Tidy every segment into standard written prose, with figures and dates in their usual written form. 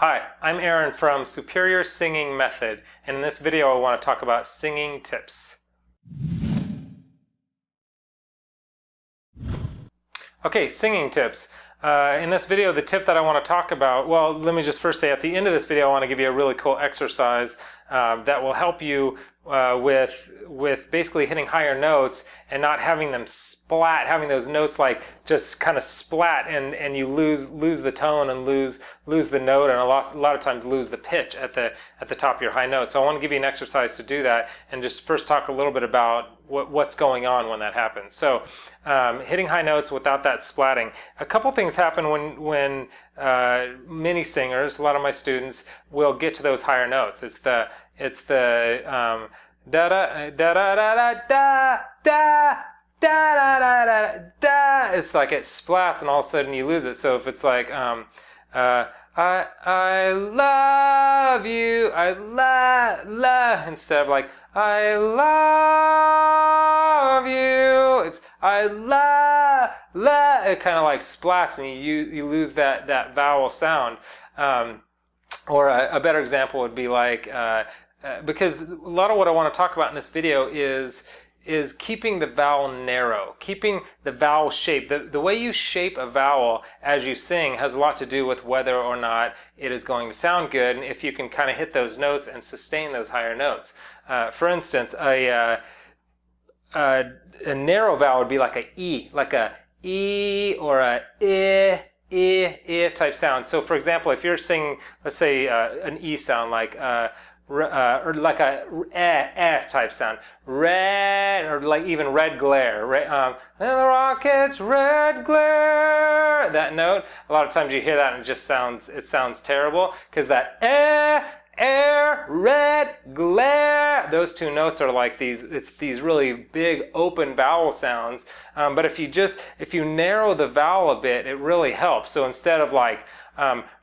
Hi, I'm Aaron from Superior Singing Method, and in this video I want to talk about singing tips. Okay, singing tips. In this video, the tip that I want to talk about, well, let me just first say at the end of this video I want to give you a really cool exercise that will help you with basically hitting higher notes and not having them splat, having those notes like just kind of splat and you lose the tone and lose the note, and a lot of times lose the pitch at the top of your high note. So I want to give you an exercise to do that and just first talk a little bit about what's going on when that happens. So hitting high notes without that splatting. A couple things happen when many singers, a lot of my students, will get to those higher notes. It's the da da da da da da da da da da. It's like it splats and all of a sudden you lose it. So if it's like I love you, I la, instead of like I love you, it's I la. It kind of like splats and you lose that vowel sound. Or a better example would be like, because a lot of what I want to talk about in this video is keeping the vowel narrow, keeping the vowel shape. The way you shape a vowel as you sing has a lot to do with whether or not it is going to sound good, and if you can kind of hit those notes and sustain those higher notes. For instance, a narrow vowel would be like a E or a I type sound. So for example, if you're singing, let's say an E sound like or like a type sound, red, or like even red glare, and the rockets red glare, that note, a lot of times you hear that and it sounds terrible because that air, red glare, those two notes are like these really big open vowel sounds. But if you narrow the vowel a bit, it really helps. So instead of like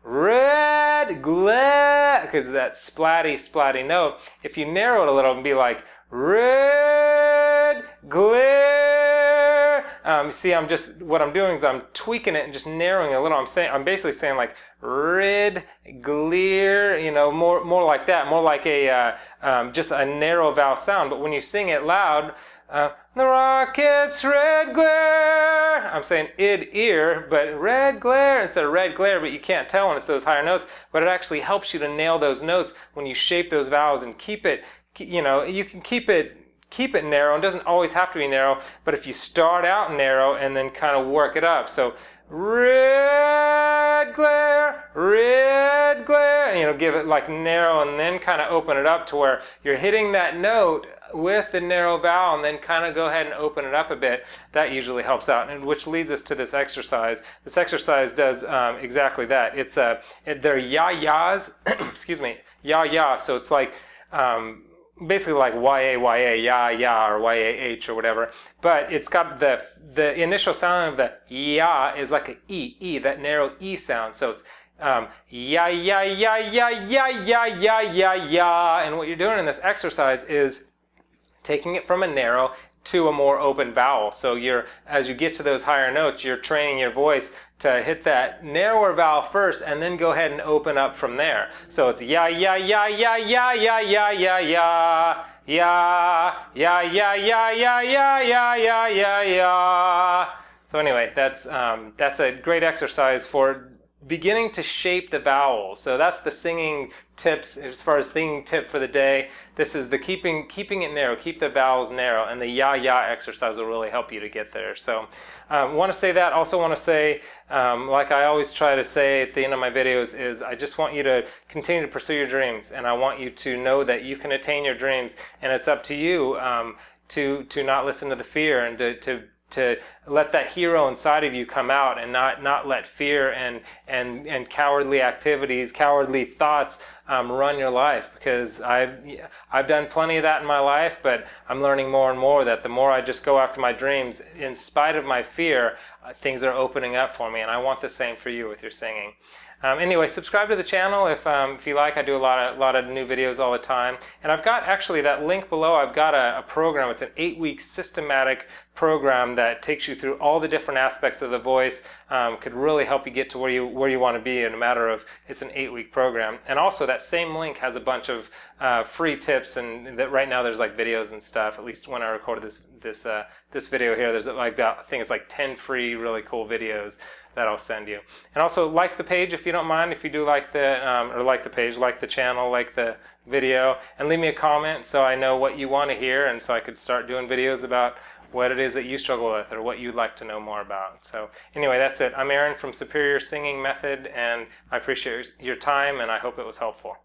red glare, because of that splatty note, if you narrow it a little and be like red glare, see, what I'm doing is I'm tweaking it and just narrowing it a little. I'm basically saying like red glare, more like that, more like a just a narrow vowel sound. But when you sing it loud, the rockets red glare, I'm saying id ear, but red glare instead of red glare, but you can't tell when it's those higher notes. But it actually helps you to nail those notes when you shape those vowels and keep it, you can keep it narrow. It doesn't always have to be narrow, but if you start out narrow and then kind of work it up. So red glare, and give it like narrow and then kind of open it up to where you're hitting that note with the narrow vowel and then kind of go ahead and open it up a bit. That usually helps out, and which leads us to this exercise. This exercise does exactly that. It's they're ya-yas, excuse me, ya-ya, so it's like basically like ya-ya, ya-ya, or ya-h or whatever, but it's got the initial sound of the ya is like a e, that narrow e sound, so it's ya, and what you're doing in this exercise is taking it from a narrow to a more open vowel. So as you get to those higher notes, you're training your voice to hit that narrower vowel first and then go ahead and open up from there. So it's ya ya ya ya ya ya ya ya ya ya ya ya ya ya ya ya ya ya ya. So anyway, that's a great exercise for beginning to shape the vowels. So that's the singing tips. As far as singing tip for the day, this is the keeping it narrow, keep the vowels narrow, and the ya-ya exercise will really help you to get there. So want to say that. Also want to say, like I always try to say at the end of my videos, is I just want you to continue to pursue your dreams, and I want you to know that you can attain your dreams, and it's up to you to not listen to the fear and to let that hero inside of you come out, and not let fear and cowardly activities, cowardly thoughts run your life. Because I've done plenty of that in my life, but I'm learning more and more that the more I just go after my dreams, in spite of my fear, things are opening up for me, and I want the same for you with your singing. Anyway, subscribe to the channel if you like. I do a lot of new videos all the time, and I've got actually that link below. I've got a program. It's an 8-week systematic program that takes you through all the different aspects of the voice. Could really help you get to where you want to be in a matter of, it's an 8-week program. And also that same link has a bunch of free tips, and that right now there's like videos and stuff. At least when I recorded this video here, there's like I think it's like 10 free really cool videos that I'll send you. And also like the page if you don't mind, if you do like the or like the page, like the channel, like the video, and leave me a comment so I know what you want to hear, and so I could start doing videos about what it is that you struggle with or what you'd like to know more about. So anyway, that's it. I'm Aaron from Superior Singing Method, and I appreciate your time, and I hope it was helpful.